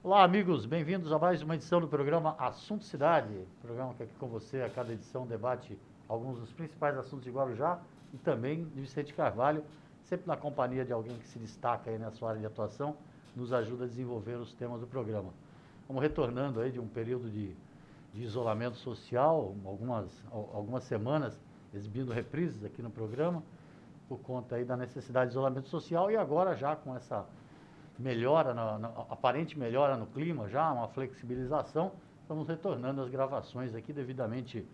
Olá, amigos, bem-vindos a mais uma edição do programa Assunto Cidade, programa que aqui com você a cada edição debate alguns dos principais assuntos de Guarujá e também de Vicente Carvalho, sempre na companhia de alguém que se destaca aí na sua área de atuação, nos ajuda a desenvolver os temas do programa. Vamos retornando aí de um período de isolamento social, algumas semanas exibindo reprises aqui no programa, por conta aí da necessidade de isolamento social e agora já com essa melhora, aparente melhora no clima já, uma flexibilização, estamos retornando às gravações aqui devidamente,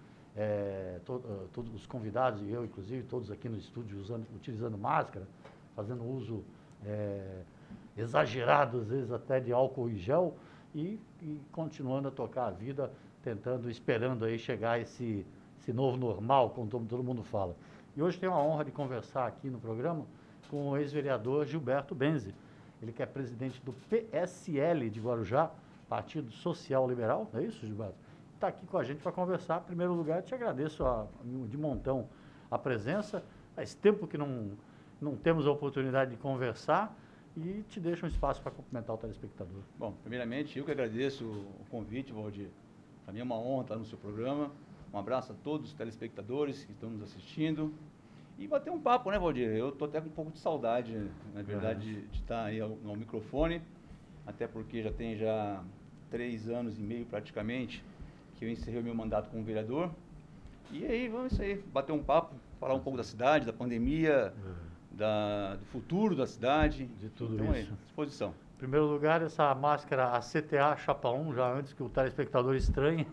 todos os convidados e eu inclusive, todos aqui no estúdio utilizando máscara, fazendo uso exagerado às vezes até de álcool e gel e continuando a tocar a vida, esperando aí chegar esse novo normal, como todo mundo fala. E hoje tenho a honra de conversar aqui no programa com o ex-vereador Gilberto Benzi. Ele que é presidente do PSL de Guarujá, Partido Social Liberal, não é isso, Gilberto? Está aqui com a gente para conversar. Em primeiro lugar, te agradeço de montão a presença. Faz tempo que não temos a oportunidade de conversar e te deixo um espaço para cumprimentar o telespectador. Bom, primeiramente, eu que agradeço o convite, Valdir. Para mim é uma honra estar no seu programa. Um abraço a todos os telespectadores que estão nos assistindo. E bater um papo, né, Valdir? Eu estou até com um pouco de saudade, na verdade, de estar aí no microfone, até porque já tem 3 anos e meio praticamente que eu encerrei o meu mandato como vereador. E aí, vamos isso aí, bater um papo, falar um pouco da cidade, da pandemia, do futuro da cidade. De tudo então, isso. Aí, à disposição. Em primeiro lugar, essa máscara, a CTA Chapa 1, já antes que o telespectador estranhe.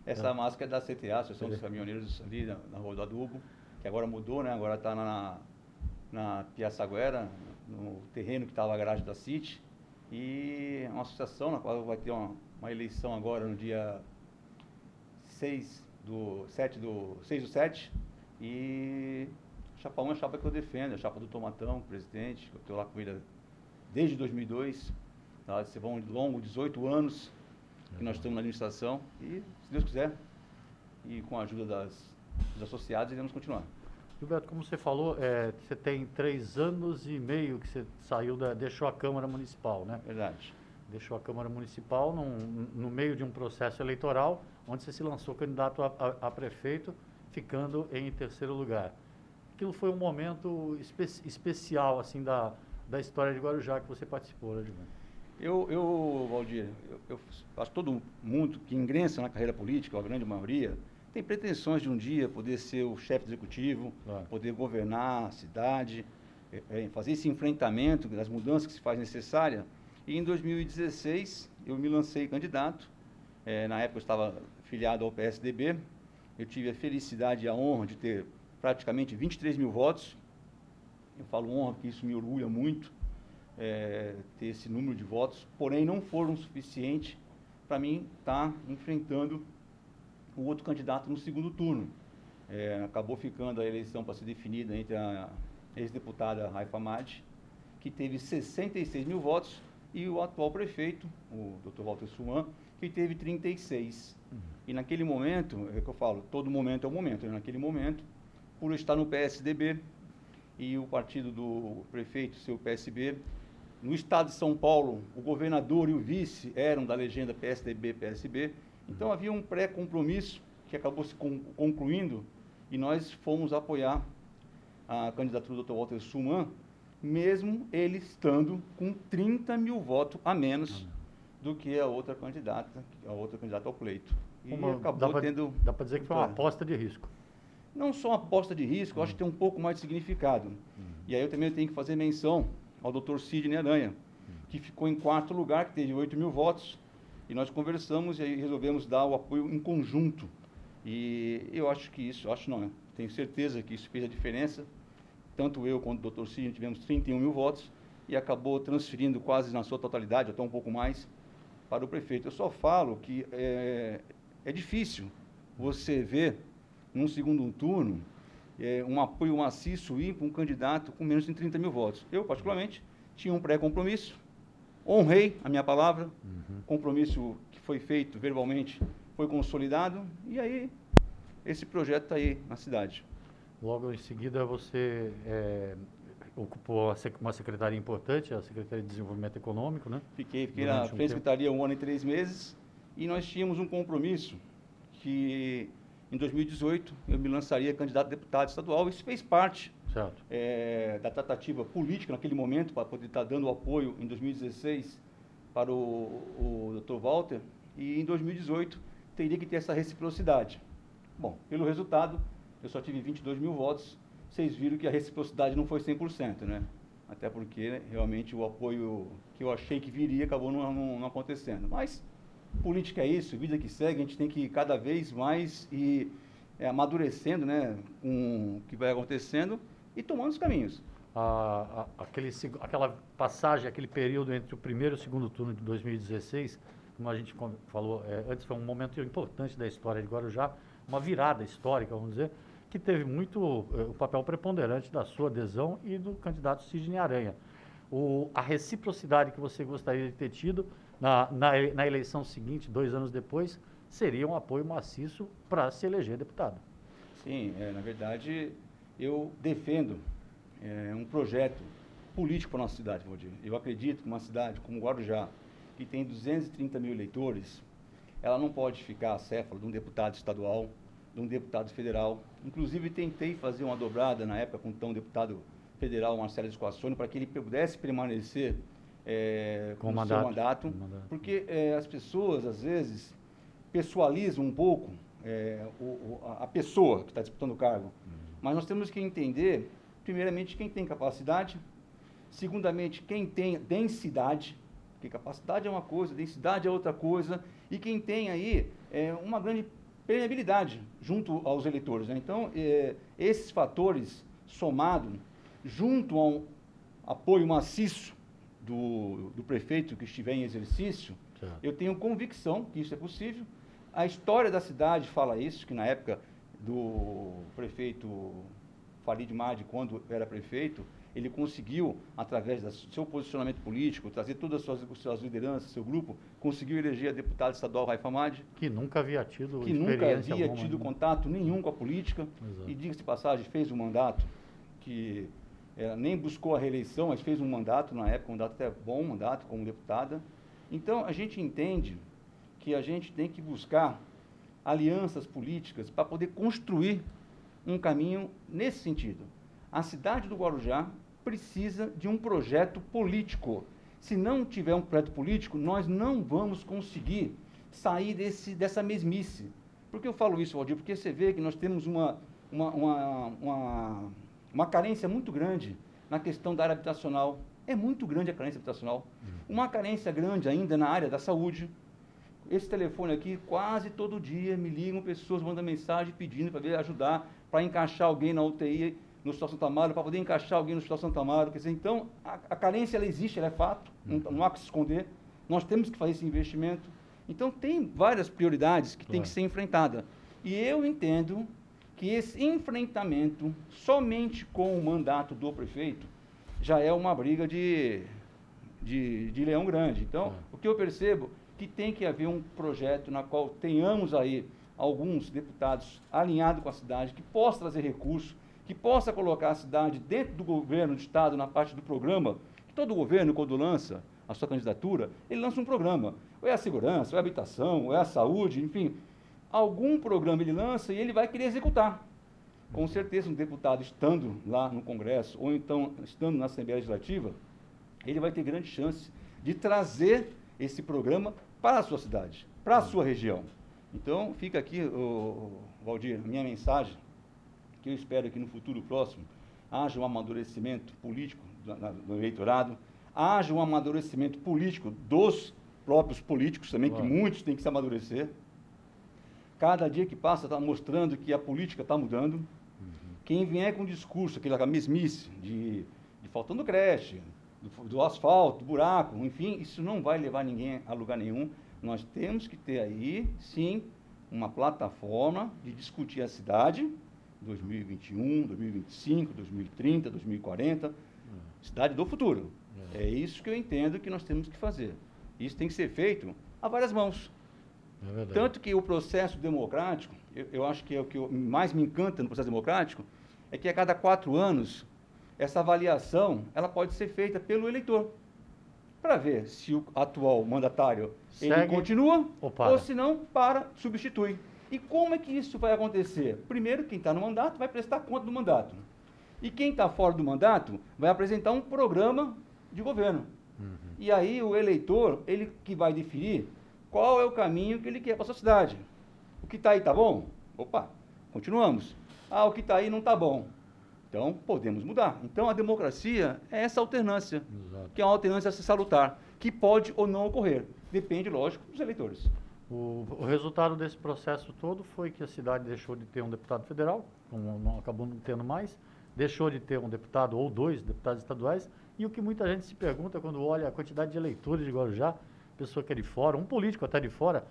Essa máscara é da CTA, Associação dos Caminhoneiros ali na Rua do Adubo, que agora mudou, né? Agora está na Piaçaguera, no terreno que estava a garagem da City. E é uma associação na qual vai ter uma eleição agora no dia 6 do 7. E Chapa 1 é a chapa que eu defendo, é a chapa do Tomatão, presidente, que eu estou lá com ele desde 2002. Tá? Se vão longo 18 anos que nós estamos na administração e, se Deus quiser, e com a ajuda dos associados, iremos continuar. Gilberto, como você falou, você tem 3 anos e meio que você deixou a Câmara Municipal, né? Verdade. Deixou a Câmara Municipal no meio de um processo eleitoral, onde você se lançou candidato a prefeito, ficando em terceiro lugar. Aquilo foi um momento especial, assim, da história de Guarujá que você participou, né, Gilberto? Valdir, eu acho que todo mundo que ingressa na carreira política, a grande maioria, tem pretensões de um dia poder ser o chefe executivo, Claro. poder governar a cidade, fazer esse enfrentamento das mudanças que se faz necessária. E em 2016 eu me lancei candidato. Na época eu estava filiado ao PSDB. Eu tive a felicidade e a honra de ter praticamente 23 mil votos. Eu falo honra porque isso me orgulha muito. Ter esse número de votos, porém não foram suficientes para mim estar enfrentando o outro candidato no segundo turno. Acabou ficando a eleição para ser definida entre a ex-deputada Raifa Madi, que teve 66 mil votos, e o atual prefeito, o Dr. Walter Suman, que teve 36. E naquele momento, é que eu falo, todo momento é o momento, né? Naquele momento, por eu estar no PSDB e o partido do prefeito ser o PSB, no estado de São Paulo, o governador e o vice eram da legenda PSDB-PSB, então havia um pré-compromisso que acabou se concluindo e nós fomos apoiar a candidatura do Dr. Walter Suman, mesmo ele estando com 30 mil votos a menos do que a outra candidata ao pleito. E acabou tendo... Dá para dizer que foi uma aposta de risco. Não só uma aposta de risco, eu acho que tem um pouco mais de significado. E aí eu também tenho que fazer menção ao Dr. Sidney Aranha, que ficou em 4º lugar, que teve 8 mil votos, e nós conversamos e aí resolvemos dar o apoio em conjunto. E eu acho que isso, tenho certeza que isso fez a diferença. Tanto eu quanto o Dr. Sidney tivemos 31 mil votos e acabou transferindo quase na sua totalidade, até um pouco mais, para o prefeito. Eu só falo que é difícil você ver, num segundo turno, um apoio maciço ir para um candidato com menos de 30 mil votos. Eu, particularmente, tinha um pré-compromisso, honrei a minha palavra, compromisso que foi feito verbalmente foi consolidado, e aí esse projeto está aí na cidade. Logo em seguida você ocupou uma secretaria importante, a Secretaria de Desenvolvimento Econômico, né? Fiquei Durante na um frente da tempo. secretaria 1 ano e 3 meses e nós tínhamos um compromisso que em 2018 eu me lançaria candidato a deputado estadual. Isso fez parte Certo. da tratativa política naquele momento para poder estar dando apoio em 2016 para o Dr. Walter e em 2018 teria que ter essa reciprocidade. Bom, pelo resultado, eu só tive 22 mil votos. Vocês viram que a reciprocidade não foi 100%, né? Até porque, realmente, o apoio que eu achei que viria acabou não acontecendo. Mas política é isso, vida que segue, a gente tem que ir cada vez mais e amadurecendo, né, com o que vai acontecendo e tomando os caminhos. Aquela passagem, aquele período entre o primeiro e o segundo turno de 2016, como a gente falou antes, foi um momento importante da história de Guarujá, uma virada histórica, vamos dizer, que teve muito o papel preponderante da sua adesão e do candidato Sidney Aranha. A reciprocidade que você gostaria de ter tido na eleição seguinte, 2 anos depois, seria um apoio maciço para se eleger deputado. Sim, na verdade, eu defendo um projeto político para a nossa cidade, Valdir. Eu acredito que uma cidade como Guarujá, que tem 230 mil eleitores, ela não pode ficar acéfala de um deputado estadual, de um deputado federal. Inclusive, tentei fazer uma dobrada na época com o então deputado federal Marcelo Squassoni para que ele pudesse permanecer com o seu mandato, porque as pessoas, às vezes, pessoalizam um pouco a pessoa que está disputando o cargo. Mas nós temos que entender, primeiramente, quem tem capacidade, segundamente, quem tem densidade, porque capacidade é uma coisa, densidade é outra coisa, e quem tem aí uma grande permeabilidade junto aos eleitores, né? Então, esses fatores somados, junto a um apoio maciço do prefeito que estiver em exercício, eu tenho convicção que isso é possível. A história da cidade fala isso, que na época do prefeito Farid Madi, quando era prefeito, ele conseguiu, através do seu posicionamento político, trazer todas as suas lideranças, seu grupo, conseguiu eleger a deputada estadual Raifa Madi. Que nunca havia tido Contato nenhum com a política. Exato. E, diga-se de passagem, fez um mandato que nem buscou a reeleição, mas fez um mandato na época, um mandato até bom, mandato como deputada. Então, a gente entende que a gente tem que buscar alianças políticas para poder construir um caminho nesse sentido. A cidade do Guarujá precisa de um projeto político. Se não tiver um projeto político, nós não vamos conseguir sair dessa mesmice. Por que eu falo isso, Valdir? Porque você vê que nós temos uma carência muito grande na questão da área habitacional. É muito grande a carência habitacional. Uma carência grande ainda na área da saúde. Esse telefone aqui, quase todo dia, me ligam pessoas, mandam mensagem pedindo para vir ajudar, para encaixar alguém na UTI no Hospital Santa Amaro, para poder encaixar alguém no Hospital Santa Amaro. Quer dizer, então, a carência, ela existe, ela é fato, não há que se esconder. Nós temos que fazer esse investimento. Então, tem várias prioridades que têm que ser enfrentadas. E eu entendo que esse enfrentamento, somente com o mandato do prefeito, já é uma briga de leão grande. Então, o que eu percebo que tem que haver um projeto na qual tenhamos aí alguns deputados alinhados com a cidade, que possa trazer recursos, que possa colocar a cidade dentro do governo do Estado, na parte do programa, que todo governo, quando lança a sua candidatura, ele lança um programa. Ou é a segurança, ou é a habitação, ou é a saúde, enfim. Algum programa ele lança e ele vai querer executar. Com certeza, um deputado estando lá no Congresso, ou então estando na Assembleia Legislativa, ele vai ter grande chance de trazer esse programa para a sua cidade, para a sua região. Então, fica aqui, Valdir, a minha mensagem, que eu espero que no futuro próximo haja um amadurecimento político do eleitorado, haja um amadurecimento político dos próprios políticos também, que muitos têm que se amadurecer. Cada dia que passa está mostrando que a política está mudando. Quem vier com discurso, aquela mesmice de faltando creche, do asfalto, do buraco, enfim, isso não vai levar ninguém a lugar nenhum. Nós temos que ter aí, sim, uma plataforma de discutir a cidade, 2021, 2025, 2030, 2040, cidade do futuro. É isso que eu entendo que nós temos que fazer. Isso tem que ser feito a várias mãos. Tanto que o processo democrático, eu acho que é o que mais me encanta no processo democrático, é que a cada 4 anos essa avaliação ela pode ser feita pelo eleitor, para ver se o atual mandatário ele continua ou se não, substitui. E como é que isso vai acontecer? Primeiro, quem está no mandato vai prestar conta do mandato. E quem está fora do mandato vai apresentar um programa de governo. E aí o eleitor, ele que vai definir qual é o caminho que ele quer para a sua cidade. O que está aí está bom? Opa, continuamos. O que está aí não está bom. Então, podemos mudar. Então, a democracia é essa alternância, que é uma alternância salutar, que pode ou não ocorrer. Depende, lógico, dos eleitores. O resultado desse processo todo foi que a cidade deixou de ter um deputado federal, como não acabou não tendo mais, deixou de ter um deputado ou 2 deputados estaduais, e o que muita gente se pergunta quando olha a quantidade de eleitores de Guarujá, pessoa que é de fora, um político até de fora,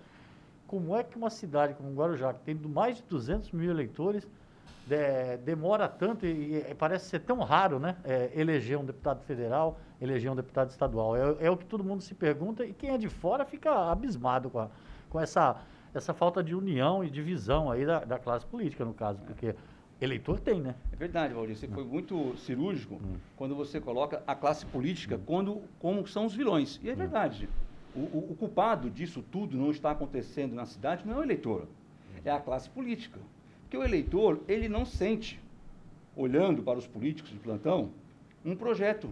como é que uma cidade como Guarujá, que tem mais de 200 mil eleitores, demora tanto e parece ser tão raro, né? Eleger um deputado federal, eleger um deputado estadual. É o que todo mundo se pergunta e quem é de fora fica abismado com essa falta de união e de visão aí da classe política, no caso, porque eleitor tem, né? É verdade, Valdir, você foi muito cirúrgico quando você coloca a classe política como são os vilões. E é verdade. O culpado disso tudo não está acontecendo na cidade não é o eleitor, é a classe política. Porque o eleitor, ele não sente, olhando para os políticos de plantão, um projeto,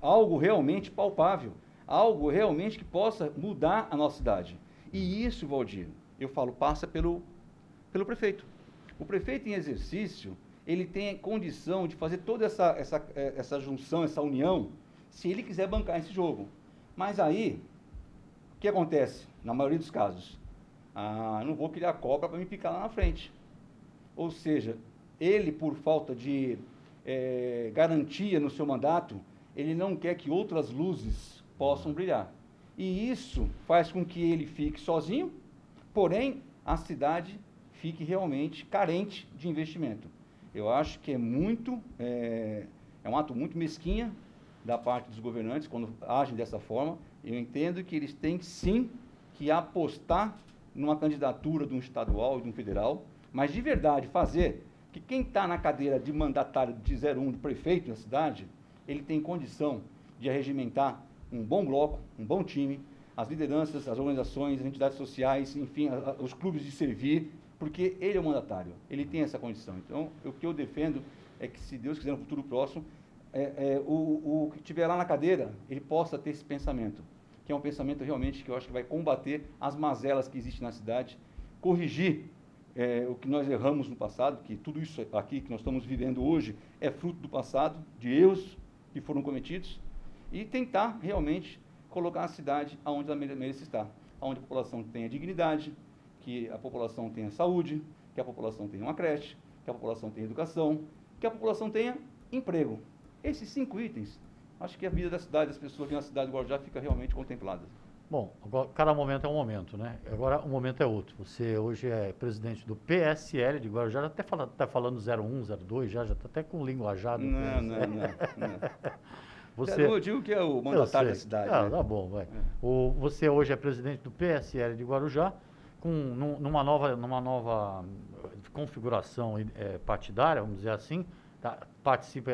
algo realmente palpável, algo realmente que possa mudar a nossa cidade. E isso, Valdir, eu falo, passa pelo prefeito. O prefeito em exercício, ele tem a condição de fazer toda essa junção, essa união, se ele quiser bancar esse jogo. Mas aí, o que acontece, na maioria dos casos? Não vou criar cobra para me picar lá na frente. Ou seja, ele, por falta de garantia no seu mandato, ele não quer que outras luzes possam brilhar. E isso faz com que ele fique sozinho, porém, a cidade fique realmente carente de investimento. Eu acho que é um ato muito mesquinha da parte dos governantes, quando agem dessa forma. Eu entendo que eles têm, sim, que apostar numa candidatura de um estadual e de um federal, mas de verdade fazer que quem está na cadeira de mandatário de 01 do prefeito da cidade, ele tem condição de arregimentar um bom bloco, um bom time, as lideranças, as organizações, as entidades sociais, enfim, os clubes de servir, porque ele é o mandatário, ele tem essa condição. Então, o que eu defendo é que, se Deus quiser, no futuro próximo, o que estiver lá na cadeira, ele possa ter esse pensamento, que é um pensamento realmente que eu acho que vai combater as mazelas que existem na cidade, corrigir o que nós erramos no passado, que tudo isso aqui que nós estamos vivendo hoje é fruto do passado, de erros que foram cometidos, e tentar realmente colocar a cidade onde ela merece estar, onde a população tenha dignidade, que a população tenha saúde, que a população tenha uma creche, que a população tenha educação, que a população tenha emprego. Esses 5 itens, acho que a vida da cidade, das pessoas aqui na cidade de Guarujá fica realmente contemplada. Bom, agora, cada momento é um momento, né? Agora o momento é outro. Você hoje é presidente do PSL de Guarujá, já até está falando 01, 02, já está até com linguajado. Não. Eu digo que é o mandatário da cidade. Né? Tá bom, vai. Você hoje é presidente do PSL de Guarujá, numa nova configuração partidária, vamos dizer assim, tá? Participa,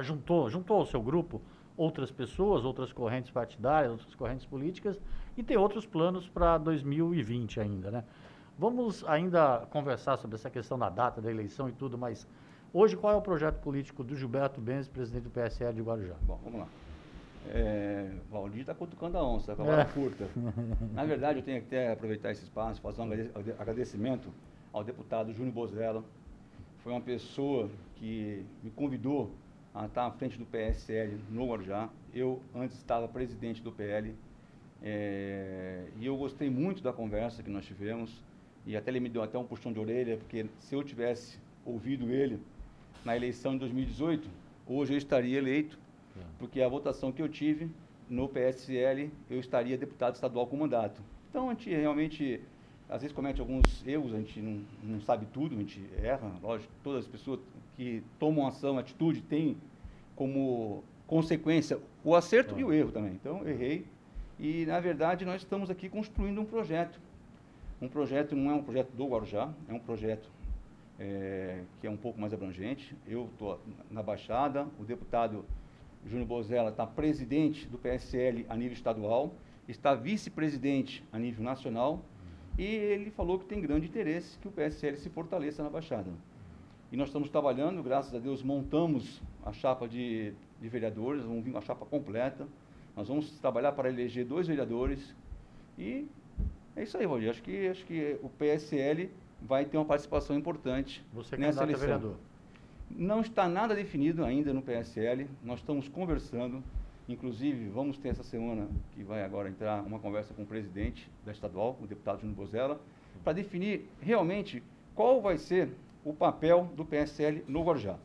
juntou ao seu grupo outras pessoas, outras correntes partidárias, outras correntes políticas, e tem outros planos para 2020 ainda, né? Vamos ainda conversar sobre essa questão da data da eleição e tudo, mas hoje qual é o projeto político do Gilberto Benz, presidente do PSL de Guarujá? Bom, vamos lá. Valdir está cutucando a onça, com a vara curta. Na verdade, eu tenho que até aproveitar esse espaço, fazer um agradecimento ao deputado Júnior Bozella. Foi uma pessoa que me convidou a estar à frente do PSL no Guarujá. Eu antes estava presidente do PL e eu gostei muito da conversa que nós tivemos e até ele me deu até um puxão de orelha, porque se eu tivesse ouvido ele na eleição de 2018, hoje eu estaria eleito, porque a votação que eu tive no PSL, eu estaria deputado estadual com mandato. Então, a gente realmente, às vezes, comete alguns erros, a gente não sabe tudo, a gente erra, lógico, todas as pessoas que tomam ação, atitude, têm como consequência o acerto e o erro também. Então, errei e, na verdade, nós estamos aqui construindo um projeto. Um projeto não é um projeto do Guarujá, é um projeto que é um pouco mais abrangente. Eu estou na Baixada, o deputado Júnior Bozella está presidente do PSL a nível estadual, está vice-presidente a nível nacional, e ele falou que tem grande interesse que o PSL se fortaleça na Baixada. E nós estamos trabalhando, graças a Deus, montamos a chapa de vereadores, vamos vir com a chapa completa, nós vamos trabalhar para eleger 2 vereadores, e é isso aí, Valdir. Acho que o PSL vai ter uma participação importante nessa eleição. Vereador? Não está nada definido ainda no PSL, nós estamos conversando, inclusive vamos ter essa semana, que vai agora entrar uma conversa com o presidente da estadual, o deputado Júnior Bozella, para definir realmente qual vai ser o papel do PSL no Guarujá.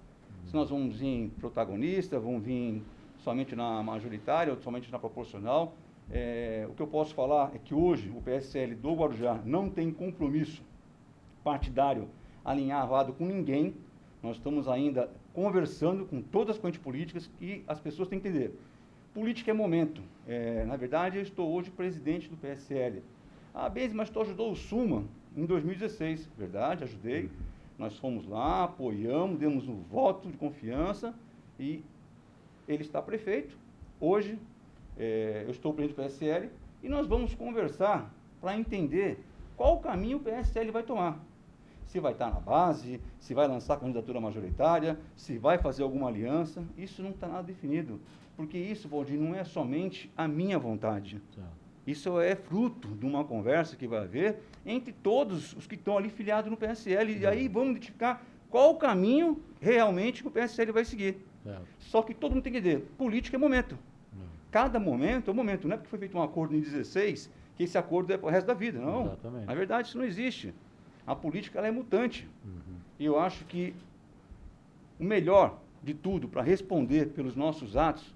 Se nós vamos vir protagonista, vamos vir somente na majoritária ou somente na proporcional. O que eu posso falar é que hoje o PSL do Guarujá não tem compromisso partidário alinhavado com ninguém. Nós estamos ainda conversando com todas as correntes políticas e as pessoas têm que entender. Política é momento. Na verdade, eu estou hoje presidente do PSL. Benzi, mas tu ajudou o Suma em 2016. Verdade, ajudei. Nós fomos lá, apoiamos, demos um voto de confiança e ele está prefeito. Hoje, eu estou presidente do PSL e nós vamos conversar para entender qual caminho o PSL vai tomar. Se vai estar na base, se vai lançar candidatura majoritária, se vai fazer alguma aliança, isso não está nada definido. Porque isso, Valdir, não é somente a minha vontade. Isso é fruto de uma conversa que vai haver entre todos os que estão ali filiados no PSL. E aí vamos identificar qual o caminho realmente que o PSL vai seguir. Só que todo mundo tem que entender, política é momento. Cada momento é um momento. Não é porque foi feito um acordo em 16 que esse acordo é para o resto da vida. Não. Exatamente. Na verdade, isso não existe. A política ela é mutante. E eu acho que o melhor de tudo para responder pelos nossos atos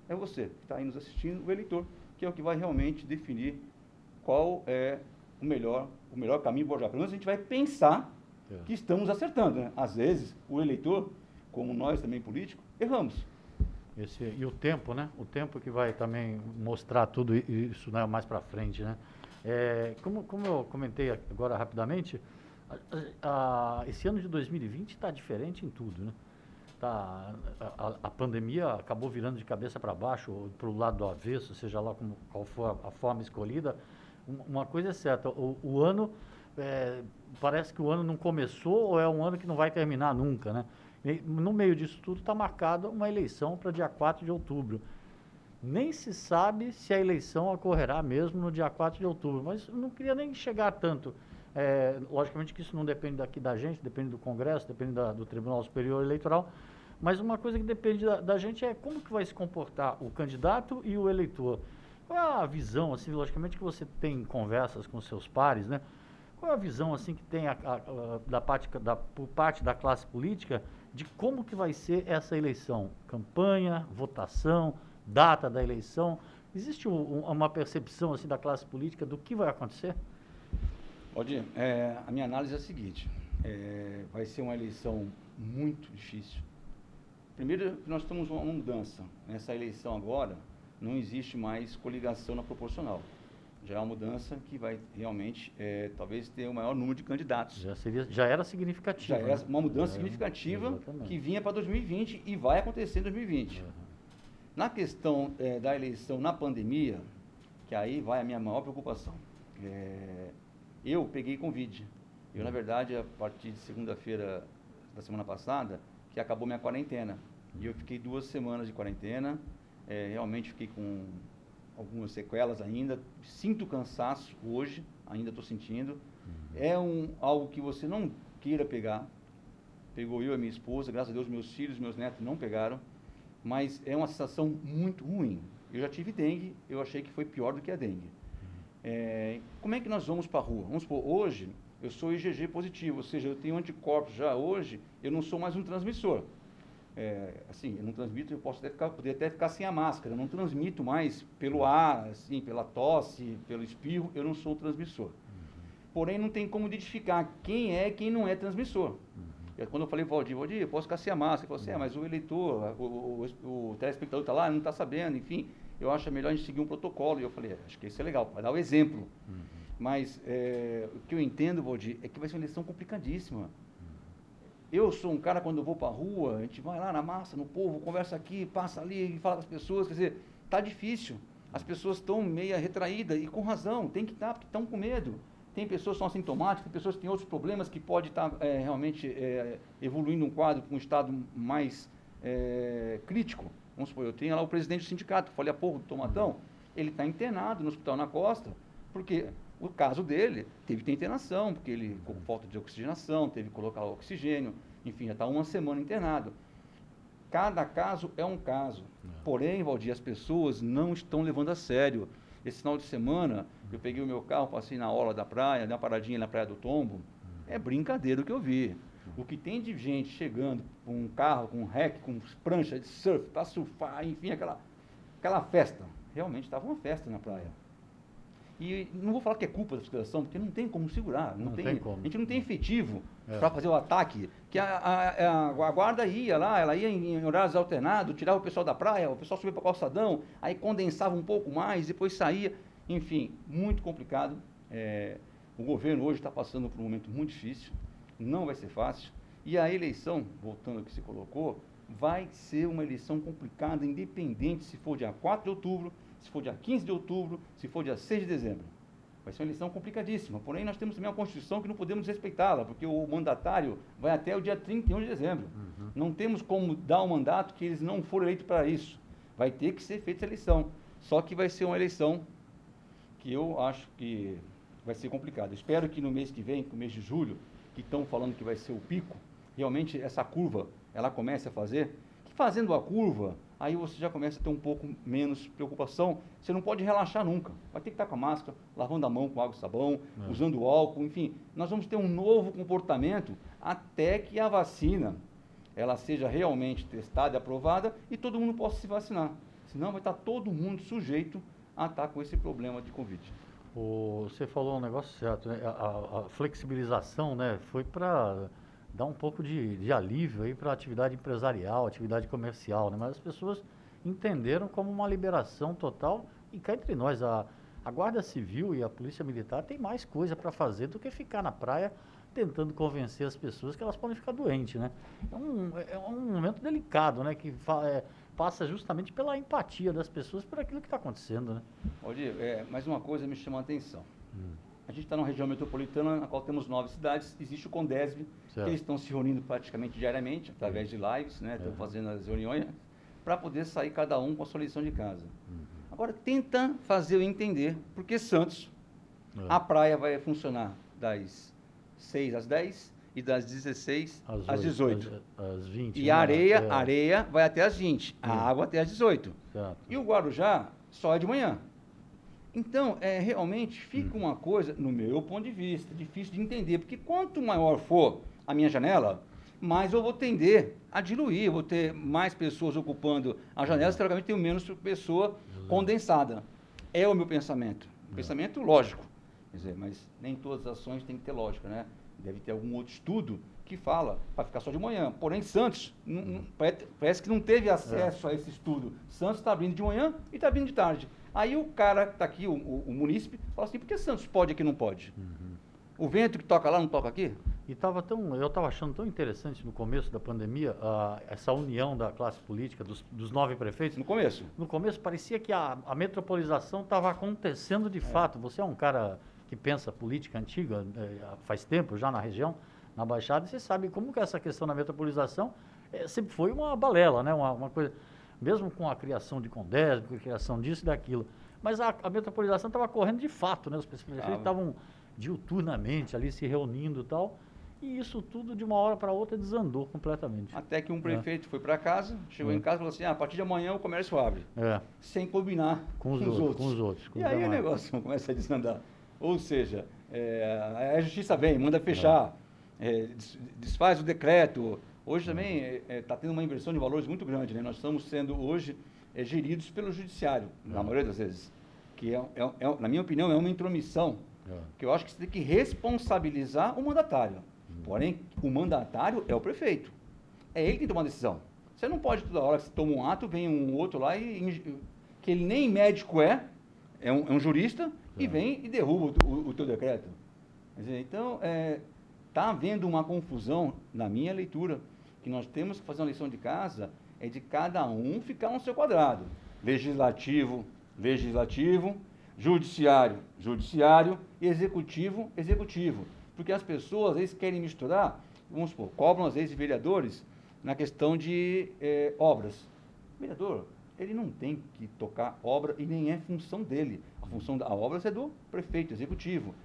é você, que está aí nos assistindo, o eleitor, que é o que vai realmente definir qual é o melhor caminho para o Guarujá. Pelo menos a gente vai pensar que estamos acertando, né? Às vezes, o eleitor, como nós também políticos, erramos. E o tempo, né? O tempo que vai também mostrar tudo isso, né, mais para frente, né? Como eu comentei agora rapidamente, esse ano de 2020 está diferente em tudo, né? A pandemia acabou virando de cabeça para baixo, ou para o lado do avesso, seja lá qual for a forma escolhida. Uma coisa é certa, o ano, parece que o ano não começou ou é um ano que não vai terminar nunca, né? E no meio disso tudo está marcada uma eleição para dia 4 de outubro. Nem se sabe se a eleição ocorrerá mesmo no dia 4 de outubro, mas eu não queria nem chegar tanto. Logicamente que isso não depende daqui da gente, depende do Congresso, depende do Tribunal Superior Eleitoral, mas uma coisa que depende da gente é como que vai se comportar o candidato e o eleitor. Qual é a visão, assim, logicamente que você tem conversas com seus pares, né? Qual é a visão, assim, que tem por parte da classe política de como que vai ser essa eleição? Campanha, votação, data da eleição? Existe uma percepção, assim, da classe política do que vai acontecer? Valdir, a minha análise é a seguinte, vai ser uma eleição muito difícil. Primeiro, nós temos uma mudança. Nessa eleição agora, não existe mais coligação na proporcional. Já é uma mudança que vai realmente, talvez, ter o maior número de candidatos. Já era significativa. Já era uma mudança significativa exatamente. Que vinha para 2020 e vai acontecer em 2020. Na questão da eleição na pandemia, que aí vai a minha maior preocupação. Eu peguei Covid. Eu, na verdade, a partir de segunda-feira da semana passada, que acabou minha quarentena. E eu fiquei 2 semanas de quarentena, realmente fiquei com algumas sequelas ainda, sinto cansaço hoje, ainda estou sentindo. Algo que você não queira pegar. Pegou eu e minha esposa, graças a Deus meus filhos, meus netos não pegaram, mas é uma sensação muito ruim. Eu já tive dengue, eu achei que foi pior do que a dengue. Como é que nós vamos para a rua? Vamos supor, hoje eu sou IgG positivo, ou seja, eu tenho anticorpos já hoje, eu não sou mais um transmissor. Assim, eu não transmito, eu poder até ficar sem a máscara, eu não transmito mais pelo ar, assim, pela tosse, pelo espirro, eu não sou transmissor. Porém, não tem como identificar quem é e quem não é transmissor. Quando eu falei, Valdir, eu posso ficar sem a máscara, ele falou assim, mas o eleitor, o telespectador está lá, não está sabendo, enfim, eu acho melhor a gente seguir um protocolo. E eu falei, acho que isso é legal, vai dar o exemplo. Mas o que eu entendo, Valdir, é que vai ser uma eleição complicadíssima. Eu sou um cara, quando eu vou para a rua, a gente vai lá na massa, no povo, conversa aqui, passa ali, fala com as pessoas, quer dizer, tá difícil. As pessoas estão meio retraídas, e com razão, tem que estar, porque estão com medo. Tem pessoas que são assintomáticas, tem pessoas que têm outros problemas que pode estar realmente evoluindo um quadro com um estado mais crítico. Vamos supor, eu tenho lá o presidente do sindicato, falei há pouco, do Tomatão, ele está internado no Hospital na Costa, porque o caso dele teve que ter internação, porque ele, com falta de oxigenação, teve que colocar oxigênio, enfim, já está uma semana internado. Cada caso é um caso. Porém, Valdir, as pessoas não estão levando a sério. Esse final de semana, eu peguei o meu carro, passei na orla da praia, dei uma paradinha na Praia do Tombo. É brincadeira o que eu vi. O que tem de gente chegando com um carro, com um rec, com prancha de surf, para surfar, enfim, aquela festa. Realmente estava uma festa na praia. E não vou falar que é culpa da fiscalização, porque não tem como segurar. Não tem como. A gente não tem efetivo para fazer o ataque. Que a guarda ia lá, ela ia em horários alternados, tirava o pessoal da praia, o pessoal subia para o calçadão, aí condensava um pouco mais, depois saía. Enfim, muito complicado. O governo hoje está passando por um momento muito difícil, não vai ser fácil. E a eleição, voltando ao que você colocou, vai ser uma eleição complicada, independente se for dia 4 de outubro, se for dia 15 de outubro, se for dia 6 de dezembro. Vai ser uma eleição complicadíssima. Porém, nós temos também uma Constituição que não podemos respeitá-la, porque o mandatário vai até o dia 31 de dezembro. Não temos como dar um mandato que eles não foram eleitos para isso. Vai ter que ser feita essa eleição. Só que vai ser uma eleição que eu acho que vai ser complicada. Espero que no mês que vem, no mês de julho, que estão falando que vai ser o pico, realmente essa curva, ela comece a fazer. Que fazendo a curva, aí você já começa a ter um pouco menos preocupação. Você não pode relaxar nunca. Vai ter que estar com a máscara, lavando a mão com água e sabão, usando álcool, enfim. Nós vamos ter um novo comportamento até que a vacina ela seja realmente testada e aprovada e todo mundo possa se vacinar. Senão vai estar todo mundo sujeito a estar com esse problema de Covid. Você falou um negócio certo, né? A flexibilização, né, foi para dar um pouco de alívio aí para a atividade empresarial, atividade comercial, né? Mas as pessoas entenderam como uma liberação total e cá entre nós, a Guarda Civil e a Polícia Militar tem mais coisa para fazer do que ficar na praia tentando convencer as pessoas que elas podem ficar doentes, né? É um momento delicado, né, que passa justamente pela empatia das pessoas por aquilo que está acontecendo, né? Valdir, mais uma coisa me chama a atenção. A gente está numa região metropolitana na qual temos 9 cidades, existe o Condesb, que eles estão se reunindo praticamente diariamente, através de lives, né? Estão fazendo as reuniões, para poder sair cada um com a sua lição de casa. Agora, tenta fazer eu entender, porque Santos, a praia vai funcionar das 6 às 10 e das 16 às 18. Às 20. E a areia vai até às 20, a água até às 18. Certo. E o Guarujá só é de manhã. Então, realmente fica uma coisa, no meu ponto de vista, difícil de entender, porque quanto maior for a minha janela, mais eu vou tender a diluir, eu vou ter mais pessoas ocupando as janelas, teoricamente tenho menos pessoa condensada. É o meu pensamento. Pensamento lógico. Quer dizer, mas nem todas as ações têm que ter lógica, né? Deve ter algum outro estudo que fala para ficar só de manhã. Porém, Santos parece que não teve acesso a esse estudo. Santos está abrindo de manhã e está abrindo de tarde. Aí o cara que está aqui, o munícipe, fala assim, por que Santos pode e aqui não pode? O vento que toca lá não toca aqui? E eu estava achando tão interessante no começo da pandemia, essa união da classe política, dos 9 prefeitos. No começo? No começo parecia que a metropolização estava acontecendo de fato. Você é um cara que pensa política antiga, faz tempo já na região, na Baixada, e você sabe como que essa questão da metropolização sempre foi uma balela, né? Uma coisa, mesmo com a criação de Condesb, com a criação disso e daquilo. Mas a metropolização estava correndo de fato, né? Os prefeitos estavam diuturnamente ali se reunindo e tal, e isso tudo de uma hora para outra desandou completamente. Até que um prefeito foi para casa, chegou em casa e falou assim, a partir de amanhã o comércio abre. Sem combinar com os outros. E aí o negócio começa a desandar. Ou seja, a justiça vem, manda fechar, desfaz o decreto. Hoje também está tendo uma inversão de valores muito grande, né? Nós estamos sendo hoje geridos pelo judiciário, na maioria das vezes, que na minha opinião é uma intromissão, que eu acho que você tem que responsabilizar o mandatário. Porém, o mandatário é o prefeito. É ele que tem que tomar a decisão. Você não pode toda hora que você toma um ato, vem um outro lá que ele nem médico é um jurista, e vem e derruba o teu decreto. Quer dizer, então, está havendo uma confusão, na minha leitura, que nós temos que fazer uma lição de casa, é de cada um ficar no seu quadrado. Legislativo, legislativo, judiciário, judiciário, executivo, executivo. Porque as pessoas, às vezes, querem misturar, vamos supor, cobram, às vezes, vereadores na questão de obras. O vereador, ele não tem que tocar obra e nem é função dele. A função da obra é do prefeito, executivo.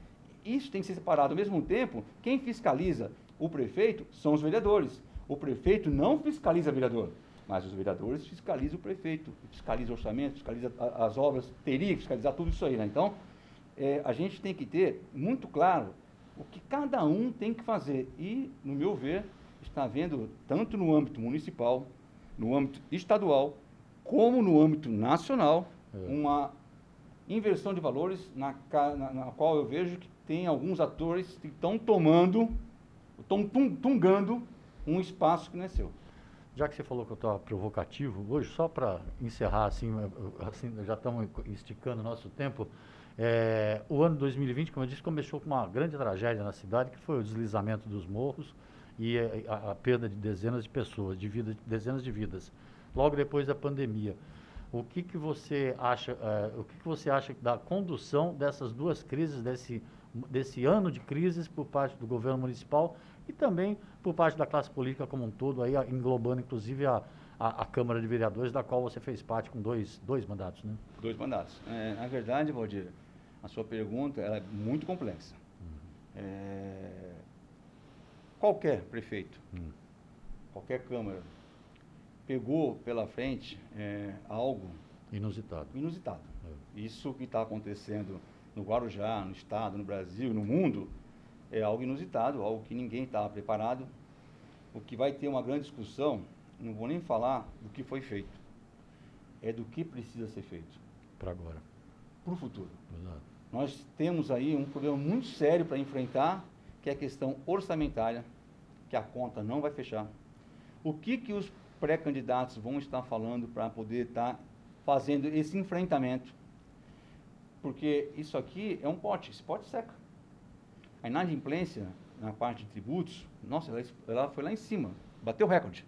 Isso tem que ser separado. Ao mesmo tempo, quem fiscaliza o prefeito são os vereadores. O prefeito não fiscaliza o vereador, mas os vereadores fiscalizam o prefeito, fiscaliza o orçamento, fiscaliza as obras, teria que fiscalizar tudo isso aí, né? Então, a gente tem que ter muito claro o que cada um tem que fazer. E, no meu ver, está havendo, tanto no âmbito municipal, no âmbito estadual, como no âmbito nacional, uma inversão de valores na qual eu vejo que tem alguns atores que estão tungando um espaço que não é seu. Já que você falou que eu estava provocativo, hoje, só para encerrar, assim, já estamos esticando o nosso tempo, o ano 2020, como eu disse, começou com uma grande tragédia na cidade, que foi o deslizamento dos morros e a perda de dezenas de pessoas, dezenas de vidas. Logo depois da pandemia, o que você acha da condução dessas duas crises, desse ano de crises por parte do governo municipal e também por parte da classe política como um todo, aí englobando inclusive a Câmara de Vereadores, da qual você fez parte com dois mandatos, né? 2 mandatos. Na verdade, Valdir, a sua pergunta ela é muito complexa. Qualquer prefeito, qualquer Câmara, pegou pela frente algo inusitado. Isso que está acontecendo no Guarujá, no estado, no Brasil, no mundo, é algo inusitado, algo que ninguém estava preparado. O que vai ter uma grande discussão, não vou nem falar do que foi feito, é do que precisa ser feito. Para agora. Para o futuro. Exato. Nós temos aí um problema muito sério para enfrentar, que é a questão orçamentária, que a conta não vai fechar. O que os pré-candidatos vão estar falando para poder estar fazendo esse enfrentamento? Porque isso aqui é um pote, esse pote seca. A inadimplência na parte de tributos, nossa, ela foi lá em cima, bateu recorde.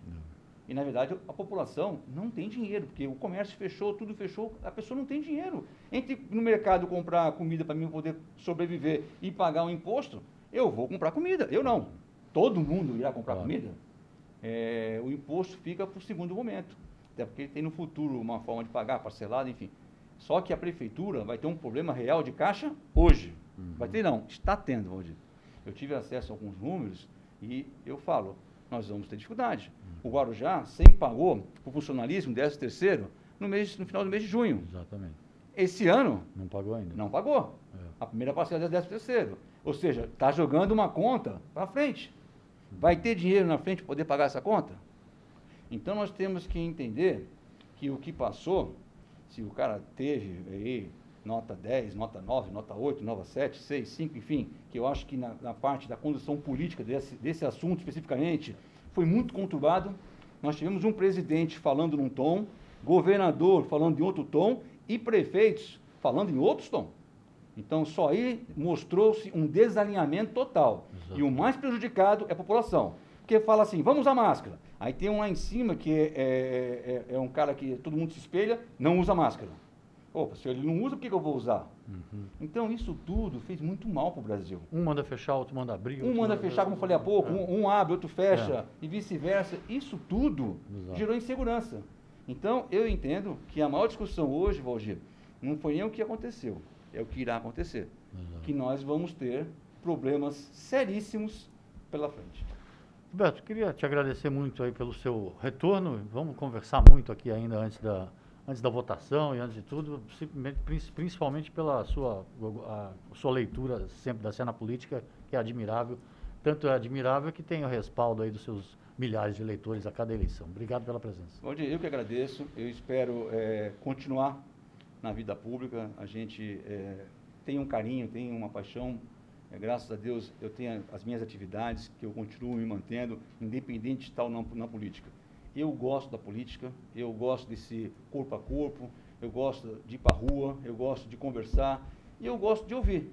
E, na verdade, a população não tem dinheiro, porque o comércio fechou, tudo fechou, a pessoa não tem dinheiro. Entre no mercado comprar comida para mim poder sobreviver e pagar um imposto, eu vou comprar comida, eu não. Todo mundo irá comprar comida. O imposto fica para o segundo momento, até porque tem no futuro uma forma de pagar, parcelado, enfim. Só que a prefeitura vai ter um problema real de caixa hoje. Vai ter não, está tendo, Valdir. Eu tive acesso a alguns números e eu falo, nós vamos ter dificuldade. O Guarujá sempre pagou o funcionalismo 13º no final do mês de junho. Exatamente. Esse ano... Não pagou ainda. Não pagou. A primeira parcela é 13º. Ou seja, está jogando uma conta para frente. Vai ter dinheiro na frente para poder pagar essa conta? Então, nós temos que entender que o que passou, se o cara teve aí nota 10, nota 9, nota 8, nota 7, 6, 5, enfim, que eu acho que na parte da condução política desse assunto especificamente, foi muito conturbado. Nós tivemos um presidente falando num tom, governador falando em outro tom e prefeitos falando em outros tom. Então, só aí mostrou-se um desalinhamento total. Exato. E o mais prejudicado é a população. Porque fala assim, vamos usar máscara. Aí tem um lá em cima que é um cara que todo mundo se espelha, não usa máscara. Opa, se ele não usa, por que eu vou usar? Então, isso tudo fez muito mal para o Brasil. Um manda fechar, outro manda abrir. Um manda fechar, como eu falei há pouco, um abre, outro fecha, e vice-versa. Isso tudo gerou insegurança. Então, eu entendo que a maior discussão hoje, Valdir, não foi nem o que aconteceu, é o que irá acontecer. Que nós vamos ter problemas seríssimos pela frente. Roberto, queria te agradecer muito aí pelo seu retorno. Vamos conversar muito aqui ainda antes da votação e antes de tudo, principalmente pela sua leitura sempre da cena política, que é admirável. Tanto é admirável que tem o respaldo aí dos seus milhares de eleitores a cada eleição. Obrigado pela presença. Valdir, eu que agradeço. Eu espero continuar na vida pública. A gente tem um carinho, tem uma paixão. Graças a Deus, eu tenho as minhas atividades, que eu continuo me mantendo, independente de estar ou não na política. Eu gosto da política, eu gosto desse corpo a corpo, eu gosto de ir para a rua, eu gosto de conversar e eu gosto de ouvir.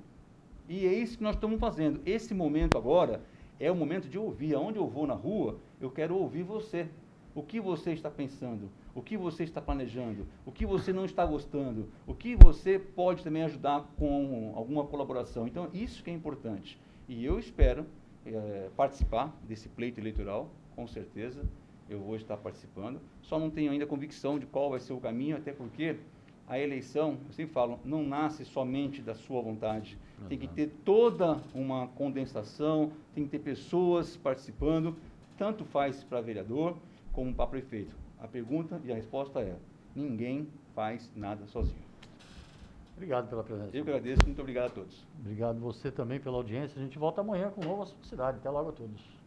E é isso que nós estamos fazendo. Esse momento agora É o momento de ouvir. Aonde eu vou na rua, eu quero ouvir você. O que você está pensando? O que você está planejando? O que você não está gostando? O que você pode também ajudar com alguma colaboração? Então, isso que é importante. E eu espero participar desse pleito eleitoral, com certeza. Eu vou estar participando. Só não tenho ainda convicção de qual vai ser o caminho, até porque a eleição, eu sempre falo, não nasce somente da sua vontade. Tem que ter toda uma condensação, tem que ter pessoas participando, tanto faz para vereador como para prefeito. A pergunta e a resposta é: ninguém faz nada sozinho. Obrigado pela presença. Eu que agradeço, muito obrigado a todos. Obrigado você também pela audiência. A gente volta amanhã com um novo Assunto Cidade. Até logo a todos.